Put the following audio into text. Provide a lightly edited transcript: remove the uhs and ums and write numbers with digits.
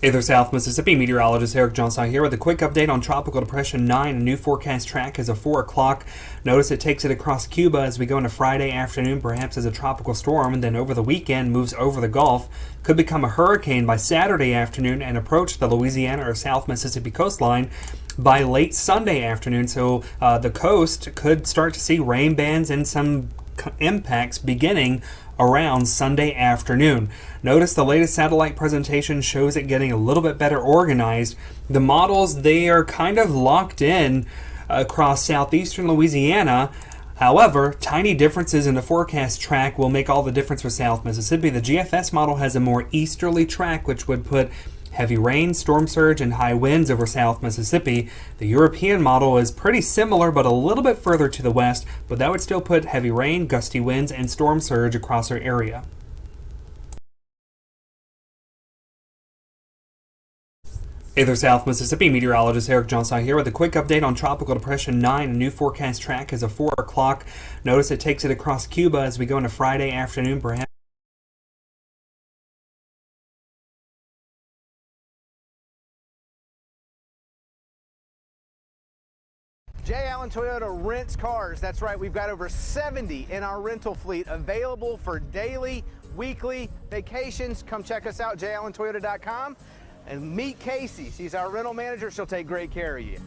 Hey there, South Mississippi. Meteorologist Eric Johnson here with a quick update on Tropical Depression 9. A new forecast track as of 4 o'clock. Notice it takes it across Cuba as we go into Friday afternoon, perhaps as a tropical storm, and then over the weekend moves over the Gulf. Could become a hurricane by Saturday afternoon and approach the Louisiana or South Mississippi coastline by late Sunday afternoon. So the coast could start to see rain bands and some impacts beginning around Sunday afternoon. Notice the latest satellite presentation shows it getting a little bit better organized. The models, they are kind of locked in across southeastern Louisiana. However, tiny differences in the forecast track will make all the difference for South Mississippi. The GFS model has a more easterly track, which would put heavy rain, storm surge, and high winds over South Mississippi. The European model is pretty similar, but a little bit further to the west, but that would still put heavy rain, gusty winds, and storm surge across our area. Hey there, South Mississippi. Meteorologist Eric Johnson here with a quick update on Tropical Depression 9. A new forecast track as of 4 o'clock. Notice it takes it across Cuba as we go into Friday afternoon, perhaps. J. Allen Toyota rents cars. That's right, we've got over 70 in our rental fleet available for daily, weekly vacations. Come check us out,jallentoyota.com, and meet Casey. She's our rental manager. She'll take great care of you.